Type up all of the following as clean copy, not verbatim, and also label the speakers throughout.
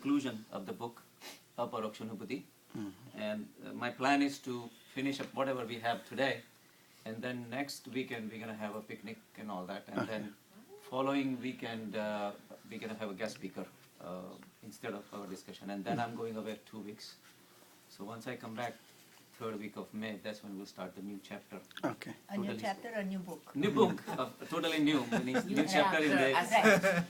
Speaker 1: conclusion of the book, Aparokshanubhuti. And my plan is to finish up whatever we have today, and then next weekend we're going to have a picnic and all that, and then following weekend we're going to have a guest speaker instead of our discussion, and then I'm going away 2 weeks. So once I come back, 3rd week of May, that's when we'll start the new chapter.
Speaker 2: Okay.
Speaker 3: A new chapter, a new book.
Speaker 1: New book, totally new. New chapter in the
Speaker 3: Right.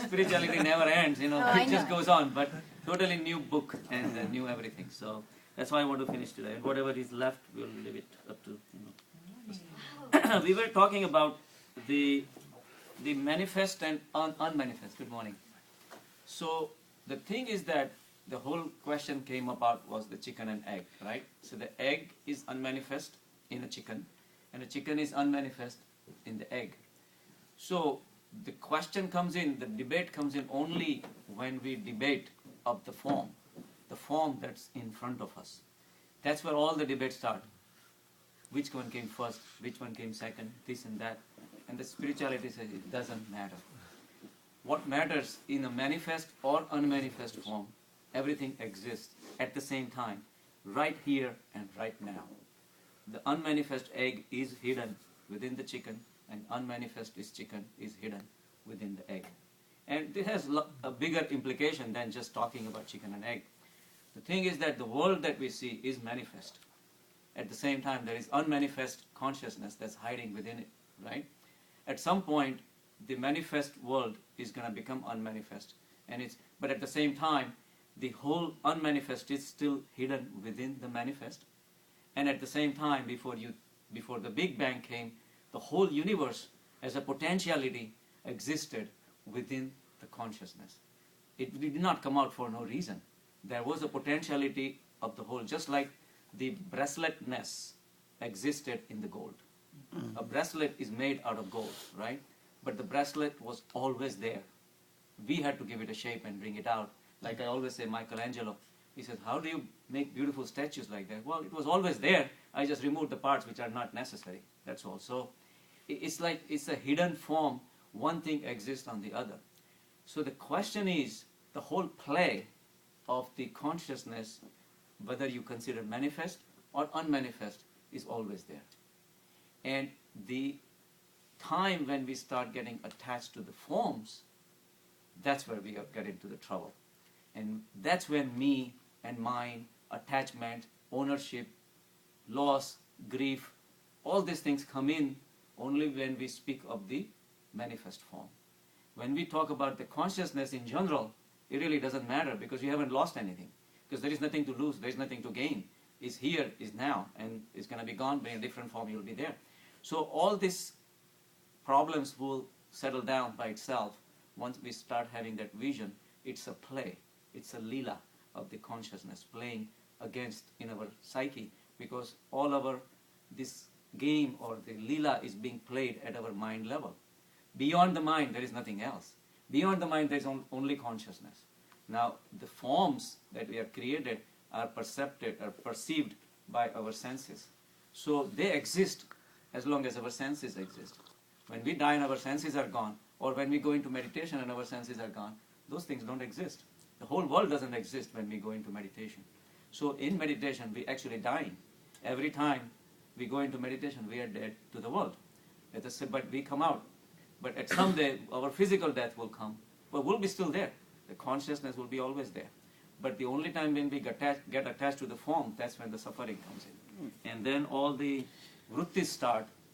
Speaker 1: spirituality never ends,
Speaker 3: I
Speaker 1: it just
Speaker 3: know.
Speaker 1: goes on, but totally new book and new everything. So that's why I want to finish today. And whatever is left, we'll leave it up to. We were talking about the manifest and unmanifest. Good morning. So the thing is that the whole question came about was the chicken and egg, right? So the egg is unmanifest in a chicken, and the chicken is unmanifest in the egg. So the question comes in, the debate comes in only when we debate of the form that's in front of us. That's where all the debates start. Which one came first, which one came second, this and that. And the spirituality says it doesn't matter. What matters in a manifest or unmanifest form, everything exists at the same time, right here and right now. The unmanifest egg is hidden within the chicken, and unmanifest chicken is hidden within the egg. And this has a bigger implication than just talking about chicken and egg. The thing is that the world that we see is manifest. At the same time, there is unmanifest consciousness that's hiding within it, right? At some point, the manifest world is going to become unmanifest. But at the same time, the whole unmanifest is still hidden within the manifest. And at the same time, before the Big Bang came, the whole universe as a potentiality existed within the consciousness. It did not come out for no reason. There was a potentiality of the whole, just like the braceletness existed in the gold. A bracelet is made out of gold, right? But the bracelet was always there. We had to give it a shape and bring it out. Like I always say, Michelangelo, he says, how do you make beautiful statues like that? Well, it was always there. I just removed the parts which are not necessary. That's all. So it's like it's a hidden form. One thing exists on the other. So the question is, the whole play of the consciousness, whether you consider manifest or unmanifest, is always there. And the time when we start getting attached to the forms, that's where we get into the trouble. And that's when me and mine, attachment, ownership, loss, grief, all these things come in only when we speak of the manifest form. When we talk about the consciousness in general, it really doesn't matter because you haven't lost anything. Because there is nothing to lose, there is nothing to gain. It's here, is now, and it's going to be gone, but in a different form you'll be there. So all these problems will settle down by itself once we start having that vision. It's a play, it's a lila of the consciousness playing against in our psyche, because all our this game or the lila is being played at our mind level. Beyond the mind there is nothing else. Beyond the mind there is only consciousness. Now the forms that we have created are perceived by our senses. So they exist as long as our senses exist. When we die and our senses are gone, or when we go into meditation and our senses are gone, those things don't exist. The whole world doesn't exist when we go into meditation. So in meditation we actually dying. Every time we go into meditation we are dead to the world. But we come out. But at some day our physical death will come, but we'll be still there. The consciousness will be always there. But the only time when we get attached to the form, that's when the suffering comes in. And then all the vrittis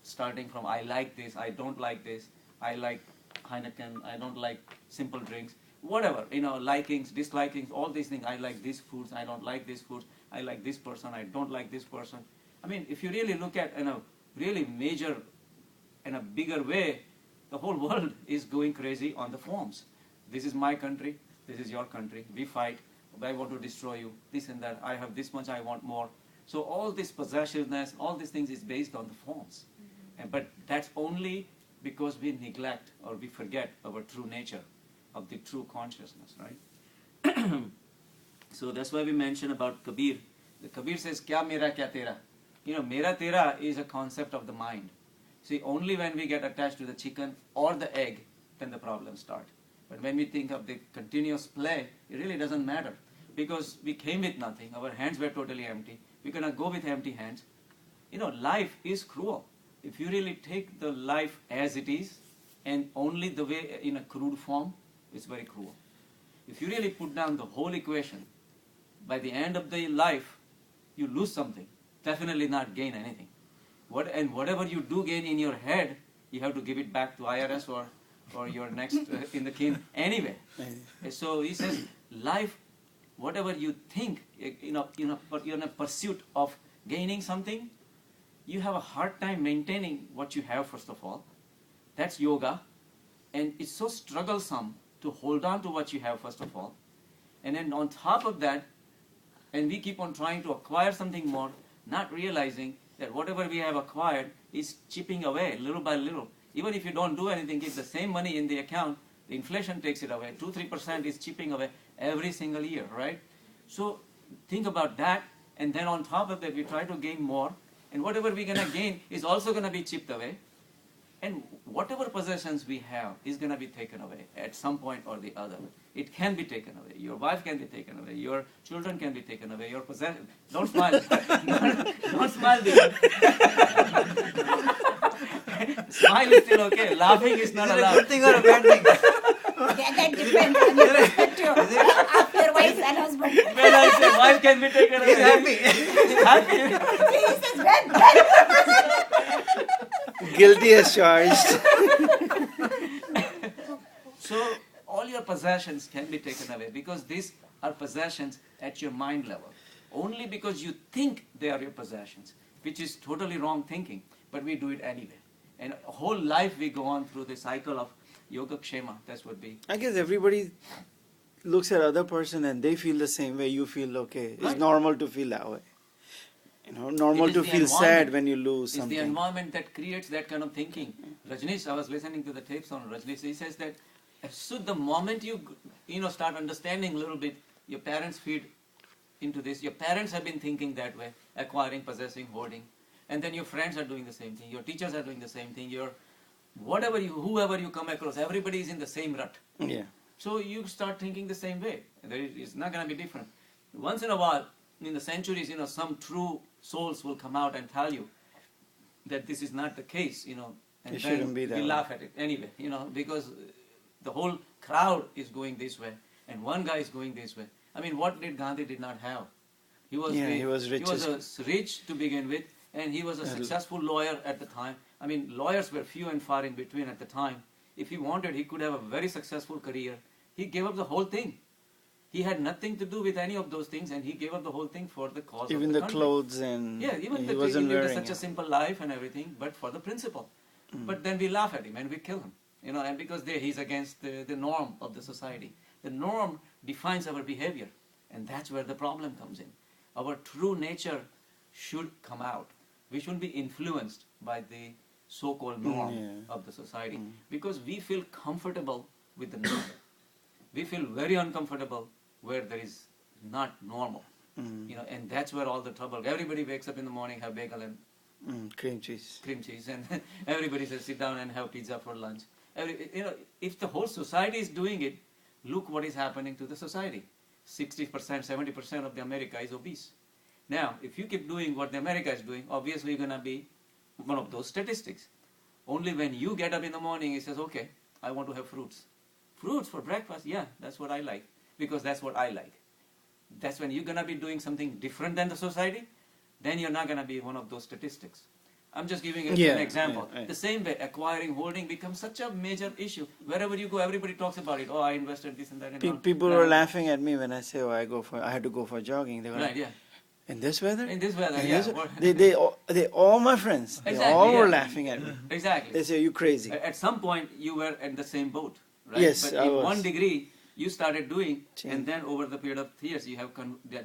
Speaker 1: starting from I like this, I don't like this, I like Heineken, I don't like simple drinks, whatever, likings, dislikings, all these things. I like these foods, I don't like these foods, I like this person, I don't like this person. I mean, if you really look at in a really major, in a bigger way, the whole world is going crazy on the forms. This is my country, this is your country, we fight, I want to destroy you, this and that, I have this much, I want more. So all this possessiveness, all these things is based on the forms. But that's only because we neglect or we forget our true nature of the true consciousness, right? So that's why we mention about Kabir. The Kabir says, Kya mera, kya tera? Mera tera is a concept of the mind. See, only when we get attached to the chicken or the egg, then the problems start. But when we think of the continuous play, it really doesn't matter. Because we came with nothing, our hands were totally empty. We cannot go with empty hands. Life is cruel. If you really take the life as it is, and only the way in a crude form, it's very cruel. If you really put down the whole equation, by the end of the life, you lose something. Definitely not gain anything. Whatever you do gain in your head, you have to give it back to IRS or your next in the kin anyway. So he says, life, whatever you think, but you're in a pursuit of gaining something, you have a hard time maintaining what you have, first of all. That's yoga. And it's so strugglesome to hold on to what you have, first of all. And then on top of that, and we keep on trying to acquire something more, not realizing that whatever we have acquired is chipping away little by little. Even if you don't do anything, it's the same money in the account, the inflation takes it away. 2-3% is chipping away every single year, right? So think about that, and then on top of that, we try to gain more, and whatever we're going to gain is also going to be chipped away. And whatever possessions we have is going to be taken away at some point or the other. It can be taken away. Your wife can be taken away. Your children can be taken away. Your possession. Don't smile. Don't smile, Deepak. Smile is still okay. Laughing is not allowed.
Speaker 2: Is it a good thing or a bad thing?
Speaker 3: That depends on your perspective of your wife and husband.
Speaker 1: When I say wife can be taken away,
Speaker 2: He's happy.
Speaker 1: he's happy.
Speaker 3: He says, when?
Speaker 2: Guilty as charged.
Speaker 1: So all your possessions can be taken away because these are possessions at your mind level. Only because you think they are your possessions, which is totally wrong thinking, but we do it anyway. And whole life we go on through the cycle of yoga kshema. That's what we...
Speaker 2: I guess everybody looks at other person and they feel the same way you feel. Okay, it's
Speaker 1: Right.
Speaker 2: normal to feel that way. Normal
Speaker 1: It is
Speaker 2: to
Speaker 1: the
Speaker 2: feel sad
Speaker 1: environment.
Speaker 2: when you lose
Speaker 1: It's
Speaker 2: something.
Speaker 1: the environment that creates that kind of thinking. Rajneesh, I was listening to the tapes on Rajneesh. He says that so the moment you start understanding a little bit, your parents feed into this. Your parents have been thinking that way, acquiring, possessing, hoarding, and then your friends are doing the same thing. Your teachers are doing the same thing. Whoever you come across, everybody is in the same rut.
Speaker 2: Yeah.
Speaker 1: So you start thinking the same way. It's not going to be different. Once in a while, in the centuries, some true souls will come out and tell you that this is not the case, and
Speaker 2: It
Speaker 1: then
Speaker 2: shouldn't be that
Speaker 1: we
Speaker 2: way.
Speaker 1: laugh at it anyway, because the whole crowd is going this way, and one guy is going this way. I mean, what did Gandhi did not have? He was rich to begin with, and he was a successful lawyer at the time. I mean, lawyers were few and far in between at the time. If he wanted, he could have a very successful career. He gave up the whole thing. He had nothing to do with any of those things, and he gave up the whole thing for the cause
Speaker 2: Even
Speaker 1: of
Speaker 2: the
Speaker 1: country.
Speaker 2: clothes and
Speaker 1: Even
Speaker 2: he wasn't
Speaker 1: he lived
Speaker 2: wearing
Speaker 1: such a simple life and everything, but for the principle. But then we laugh at him and we kill him, and because he's against the norm of the society. The norm defines our behavior, and that's where the problem comes in. Our true nature should come out. We shouldn't be influenced by the so-called norm of the society, because we feel comfortable with the norm. We feel very uncomfortable where there is not normal, and that's where all the trouble. Everybody wakes up in the morning, have bagel and
Speaker 2: cream cheese.
Speaker 1: and everybody says sit down and have pizza for lunch. If the whole society is doing it, look what is happening to the society. 60%, 70% of the America is obese. Now, if you keep doing what the America is doing, obviously you're going to be one of those statistics. Only when you get up in the morning, he says, okay, I want to have fruits. Fruits for breakfast? Yeah, that's what I like, because that's what I like. That's when you're going to be doing something different than the society, then you're not going to be one of those statistics. I'm just giving you an example. The same way, acquiring, holding becomes such a major issue. Wherever you go, everybody talks about it. Oh, I invested this and that. And
Speaker 2: People were laughing at me when I say, I had to go for jogging. They were
Speaker 1: Right,
Speaker 2: like,
Speaker 1: yeah.
Speaker 2: in this weather?
Speaker 1: In this weather,
Speaker 2: In
Speaker 1: yeah.
Speaker 2: this- they all my friends, they
Speaker 1: Exactly,
Speaker 2: all were
Speaker 1: yeah.
Speaker 2: laughing at me.
Speaker 1: Exactly.
Speaker 2: They say, you crazy.
Speaker 1: At some point, you were in the same boat, right?
Speaker 2: Yes,
Speaker 1: but
Speaker 2: I
Speaker 1: in
Speaker 2: was.
Speaker 1: 1 degree, you started doing,
Speaker 2: Change.
Speaker 1: and then over the period of years, you have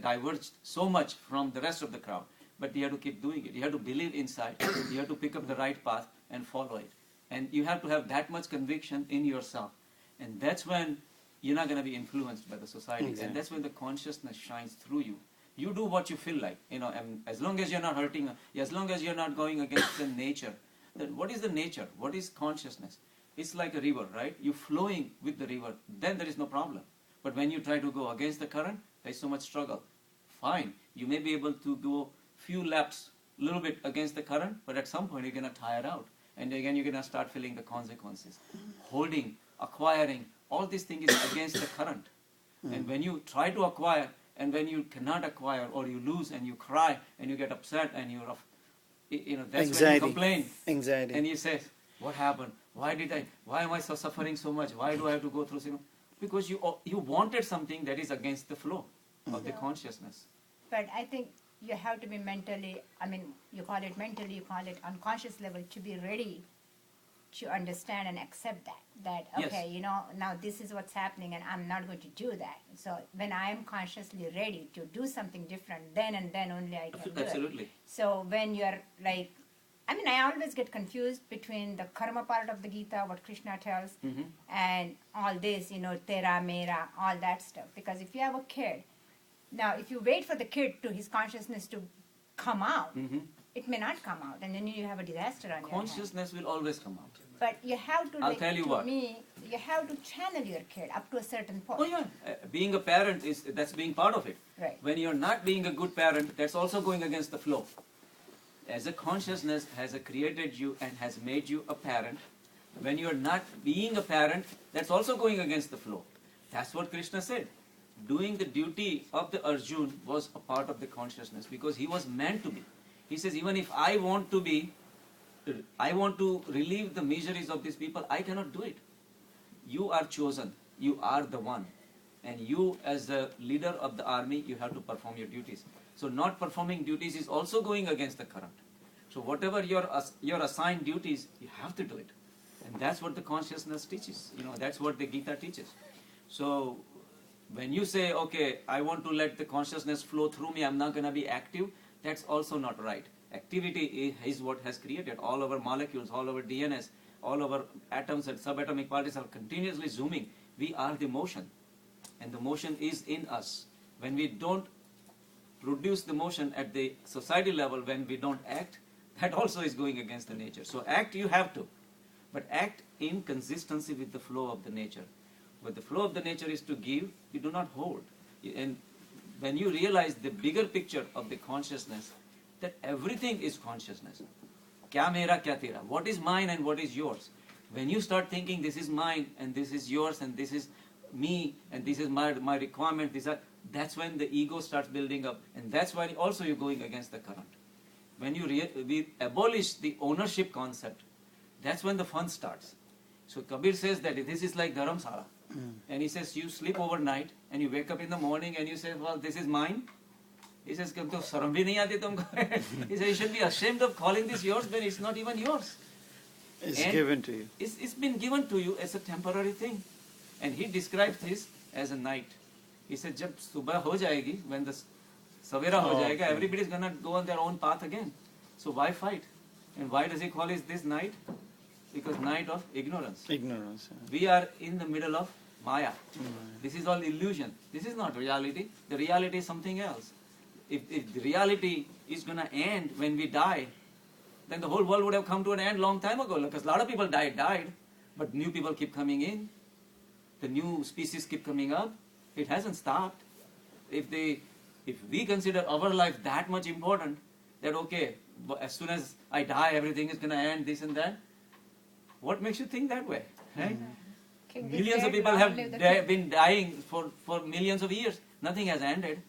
Speaker 1: diverged so much from the rest of the crowd. But you have to keep doing it. You have to believe inside. You have to pick up the right path and follow it. And you have to have that much conviction in yourself. And that's when you're not going to be influenced by the society.
Speaker 2: Exactly.
Speaker 1: And that's when the consciousness shines through you. You do what you feel like, and as long as you're not hurting, as long as you're not going against the nature. Then what is the nature? What is consciousness? it's like a river, right? You're flowing with the river, then there is no problem. But when you try to go against the current, there's so much struggle. Fine, you may be able to go few laps, a little bit against the current, but at some point you're going to tire out. And again you're going to start feeling the consequences. Holding, acquiring, all these things is against the current. And when you try to acquire, and when you cannot acquire, or you lose and you cry and you get upset and you're, that's
Speaker 2: Anxiety.
Speaker 1: when you complain.
Speaker 2: Anxiety.
Speaker 1: And you say, what happened? Why am I so suffering so much? Why do I have to go through so much? Because you wanted something that is against the flow of the consciousness.
Speaker 3: But I think you have to be mentally, you call it mentally, you call it unconscious level, to be ready to understand and accept that
Speaker 1: Yes.
Speaker 3: okay, now this is what's happening and I'm not going to do that. So when I am consciously ready to do something different, then and then only I can do it.
Speaker 1: Absolutely.
Speaker 3: So when you're like, I always get confused between the karma part of the Gita, what Krishna tells, and all this, tera, mera, all that stuff. Because if you have a kid, now if you wait for the kid to his consciousness to come out, it may not come out, and then you have a disaster on your hands.
Speaker 1: Consciousness will always come out.
Speaker 3: But you have to,
Speaker 1: I'll tell you what.
Speaker 3: you have to channel your kid up to a certain point.
Speaker 1: Oh yeah, being a parent that's being part of it.
Speaker 3: Right.
Speaker 1: When you're not being a good parent, that's also going against the flow. As a consciousness has created you and has made you a parent, when you're not being a parent, that's also going against the flow. That's what Krishna said. Doing the duty of the Arjun was a part of the consciousness because he was meant to be. He says, even if I want to relieve the miseries of these people, I cannot do it. You are chosen. You are the one. And you, as the leader of the army, you have to perform your duties. So not performing duties is also going against the current. So whatever your assigned duties, you have to do it. And that's what the consciousness teaches. That's what the Gita teaches. So when you say, okay, I want to let the consciousness flow through me, I'm not going to be active, that's also not right. Activity is what has created. All our molecules, all our DNAs, all our atoms and subatomic particles are continuously zooming. We are the motion. And the motion is in us. When we don't produce the motion at the society level, when we don't act, that also is going against the nature. So act you have to. But act in consistency with the flow of the nature. But the flow of the nature is to give, you do not hold. And when you realize the bigger picture of the consciousness, that everything is consciousness. Kya mera, kya tera. What is mine and what is yours? When you start thinking this is mine and this is yours and this is me and this is my requirement, that's when the ego starts building up. And that's why also you're going against the current. When we abolish the ownership concept, that's when the fun starts. So Kabir says that this is like dharamsala. And he says you sleep overnight and you wake up in the morning and you say, well, this is mine. He says, he says, you should be ashamed of calling this yours when it's not even yours.
Speaker 2: It's
Speaker 1: And
Speaker 2: given to you.
Speaker 1: It's been given to you as a temporary thing. And he describes this as a night. He said, jab subah ho jayegi, when the savera ho jayega, everybody's going to go on their own path again. So why fight? And why does he call it this night? Because night of ignorance.
Speaker 2: Ignorance.
Speaker 1: We are in the middle of Maya. This is all illusion. This is not reality. The reality is something else. If the reality is going to end when we die, then the whole world would have come to an end long time ago. Because a lot of people died, but new people keep coming in. The new species keep coming up. It hasn't stopped. If we consider our life that much important, that okay, as soon as I die, everything is going to end, this and that. What makes you think that way? Right? Millions of people have been dying for millions of years. Nothing has ended.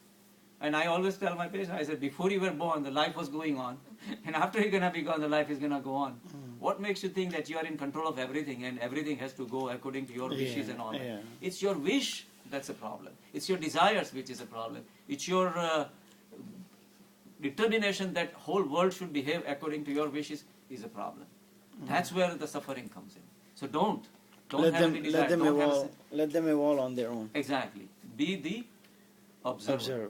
Speaker 1: And I always tell my patients, I said, before you were born, the life was going on. And after you're going to be gone, the life is going to go on. What makes you think that you are in control of everything and everything has to go according to your wishes and all that?
Speaker 2: Yeah.
Speaker 1: It's your wish that's a problem. It's your desires which is a problem. It's your determination that whole world should behave according to your wishes is a problem. That's where the suffering comes in. So don't
Speaker 2: Let
Speaker 1: have any desire.
Speaker 2: let them evolve on their own.
Speaker 1: Exactly. Be the observer.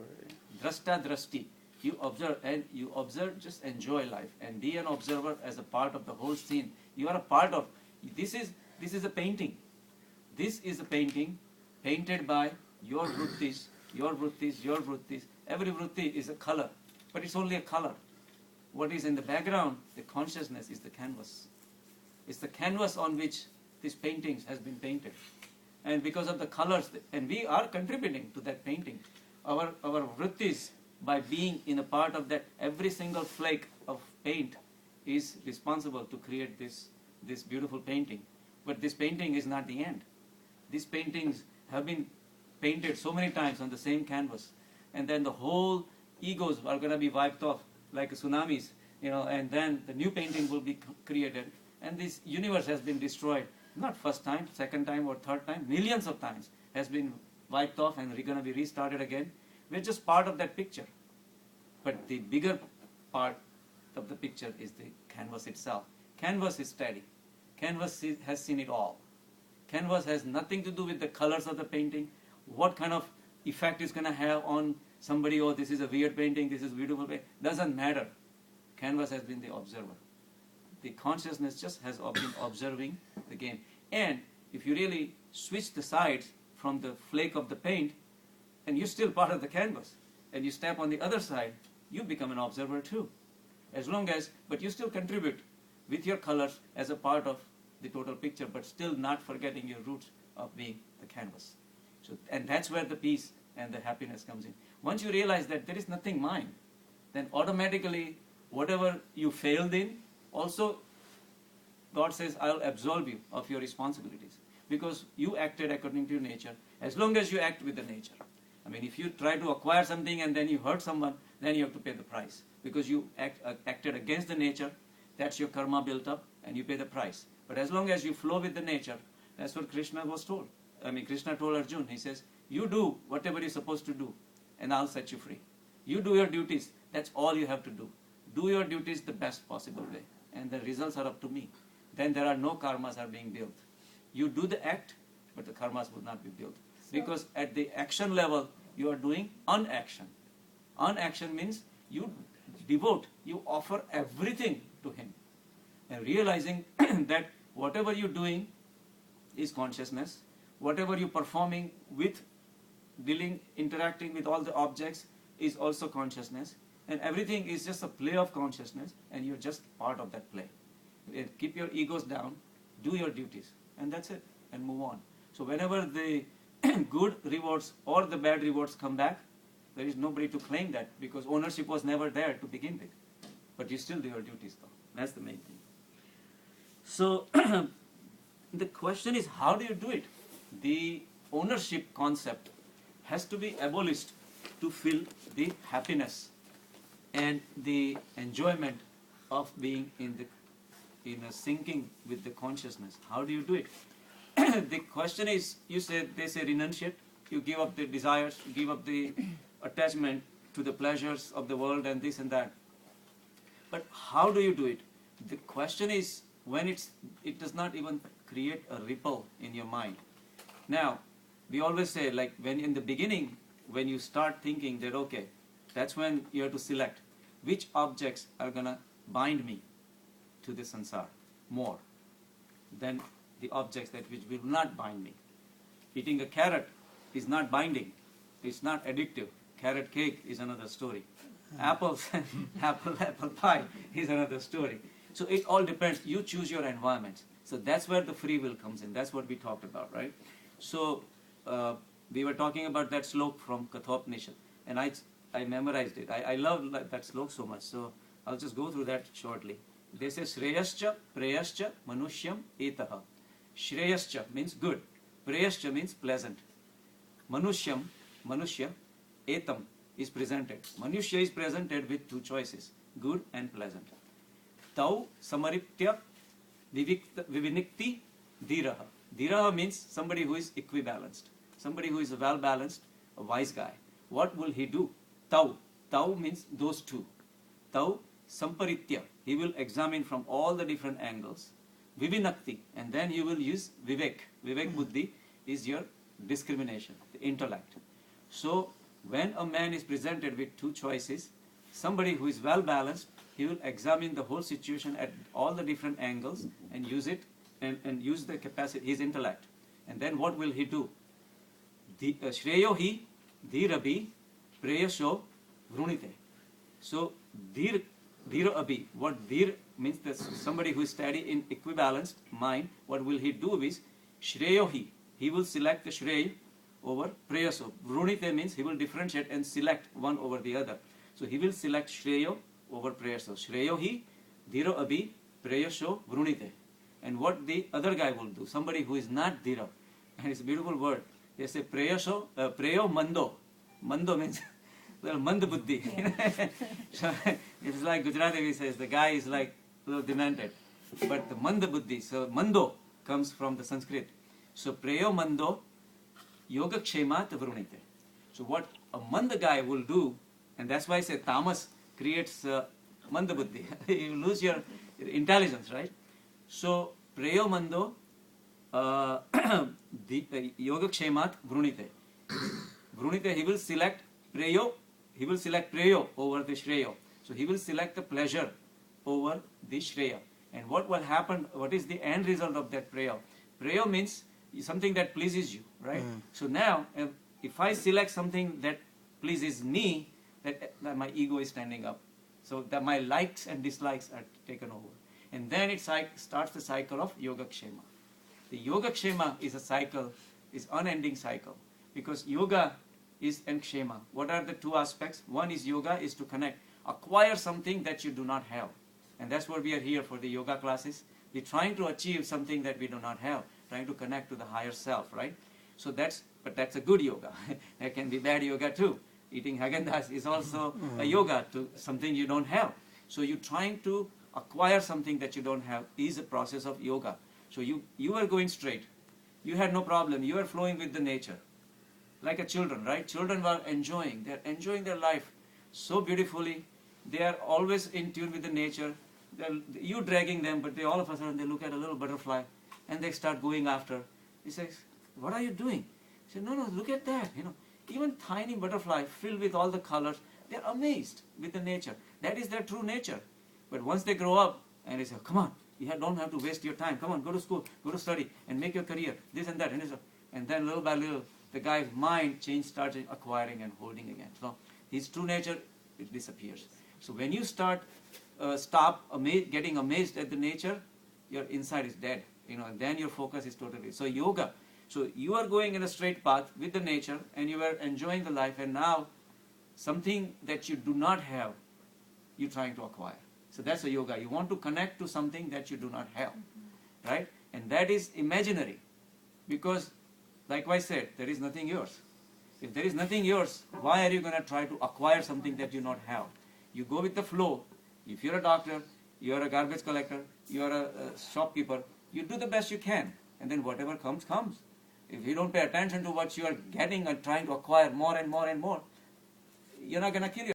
Speaker 1: Drashta drashti. You observe, just enjoy life and be an observer as a part of the whole scene. You are a part of, this is a painting. This is a painting painted by your vrittis, your vrittis, your vrittis. Every vritti is a color, but it's only a color. What is in the background, the consciousness is the canvas. It's the canvas on which these paintings has been painted. And because of the colors, and we are contributing to that painting. Our vrittis, by being in a part of that, every single flake of paint is responsible to create this beautiful painting. But this painting is not the end. These paintings have been painted so many times on the same canvas, and then the whole egos are going to be wiped off like tsunamis, and then the new painting will be created, and this universe has been destroyed, not first time, second time, or third time, millions of times has been wiped off, and we're going to be restarted again. We're just part of that picture. But the bigger part of the picture is the canvas itself. Canvas is steady. Canvas has seen it all. Canvas has nothing to do with the colors of the painting, what kind of effect it's going to have on somebody. Oh, this is a weird painting, this is beautiful painting. Doesn't matter. Canvas has been the observer. The consciousness just has been observing the game. And if you really switch the sides from the flake of the paint, and you're still part of the canvas, and you step on the other side, you become an observer too. But you still contribute with your colors as a part of the total picture, but still not forgetting your roots of being the canvas. And that's where the peace and the happiness comes in. Once you realize that there is nothing mine, then automatically whatever you failed in, also God says, I'll absolve you of your responsibilities, because you acted according to your nature, as long as you act with the nature. I mean, if you try to acquire something and then you hurt someone, then you have to pay the price, because you acted against the nature. That's your karma built up, and you pay the price. But as long as you flow with the nature, that's what Krishna was told. Krishna told Arjuna, he says, you do whatever you're supposed to do, and I'll set you free. You do your duties, that's all you have to do. Do your duties the best possible way, and the results are up to me. Then there are no karmas are being built. You do the act, but the karmas would not be built. Because at the action level, you are doing unaction. Unaction means you devote, you offer everything to Him. And realizing that whatever you're doing is consciousness, whatever you're performing with, interacting with all the objects is also consciousness, and everything is just a play of consciousness, and you're just part of that play. Keep your egos down, do your duties, and that's it, and move on. So whenever the good rewards or the bad rewards come back, there is nobody to claim that, because ownership was never there to begin with. But you still do your duties though. That's the main thing. So the question is, how do you do it? The ownership concept has to be abolished to feel the happiness and the enjoyment of being in a syncing with the consciousness. How do you do it? The question is, they say renunciate, you give up the desires, you give up the attachment to the pleasures of the world and this and that. But how do you do it? The question is, when it does not even create a ripple in your mind. Now, we always say, like, when in the beginning, when you start thinking that, okay, that's when you have to select which objects are going to bind me to the sansar more than the objects which will not bind me. Eating a carrot is not binding. It's not addictive. Carrot cake is another story. Apple pie is another story. So it all depends. You choose your environment. So that's where the free will comes in. That's what we talked about, right? So we were talking about that slok from Kathopanishad, and I memorized it. I love that slok so much. So I'll just go through that shortly. They say Shreyascha, Preyascha, Manushyam, Etaha. Shreyascha means good. Preyascha means pleasant. Manushya, Etam is presented. Manushya is presented with two choices, good and pleasant. Tau Samariptya Vivinikti Dhiraha. Dhiraha means somebody who is equibalanced, somebody who is well balanced, a wise guy. What will he do? Tau. Tau means those two. Tau Samparitya. He will examine from all the different angles. Vivinakti. And then he will use Vivek. Vivek Buddhi is your discrimination, the intellect. So when a man is presented with two choices, somebody who is well balanced, he will examine the whole situation at all the different angles and use it and use the capacity, his intellect. And then what will he do? Shreyo hi dhirabi preyasho vrunite. So dhir dhira abhi. What dhir means, that somebody who is steady in equibalanced mind, what will he do is shreyohi. He will select the shrey over preyaso. Vrunite means he will differentiate and select one over the other. So he will select shreyo over preyaso. Shreyohi, dhira abhi, preyaso, vrunite. And what the other guy will do, somebody who is not dhira, and it's a beautiful word. They say preyaso, preyo mando. Mando means well, mand buddhi. So it's like Gujarati says, the guy is like a little demented. But the mand buddhi, so mando comes from the Sanskrit. So preyo mando yoga kshemat vrunite. So what a mand guy will do, and that's why I say tamas creates mand buddhi. You lose your intelligence, right? So preyo mando yoga kshemat vrunite. Vrunite, he will select preyo over the shreyo. So he will select the pleasure over the shreya. And what will happen, what is the end result of that preyo? Preyo means something that pleases you, right? So now, if I select something that pleases me, that my ego is standing up. So that my likes and dislikes are taken over. And then it starts the cycle of yogakshema. The yogakshema is a cycle, is unending cycle. Because yoga is and kshema. What are the two aspects? One is yoga is to connect, acquire something that you do not have. And that's what we are here for the yoga classes. We're trying to achieve something that we do not have, trying to connect to the higher self, right? So that's a good yoga. There can be bad yoga too. Eating Haagen-Dazs is also a yoga to something you don't have. So you're trying to acquire something that you don't have is a process of yoga. So you are going straight. You had no problem. You are flowing with the nature. Like a children, right? Children are enjoying. They're enjoying their life so beautifully. They are always in tune with the nature. You dragging them, but they all of a sudden they look at a little butterfly and they start going after. He says, "What are you doing?" He said, "No, look at that. Even tiny butterfly filled with all the colors. They're amazed with the nature. That is their true nature. But once they grow up and they say, come on, you don't have to waste your time. Come on, go to school, go to study, and make your career. This and that, and then little by little, the guy's mind starts acquiring and holding again. So his true nature, it disappears. So when you stop getting amazed at the nature, your inside is dead. And then your focus is totally. So yoga. So you are going in a straight path with the nature, and you are enjoying the life. And now, something that you do not have, you're trying to acquire. So that's a yoga. You want to connect to something that you do not have, right? And that is imaginary, because, like I said, there is nothing yours. If there is nothing yours, why are you going to try to acquire something that you not have? You go with the flow. If you're a doctor, you're a garbage collector, you're a shopkeeper, you do the best you can, and then whatever comes, comes. If you don't pay attention to what you are getting and trying to acquire more and more and more, you're not going to kill yourself.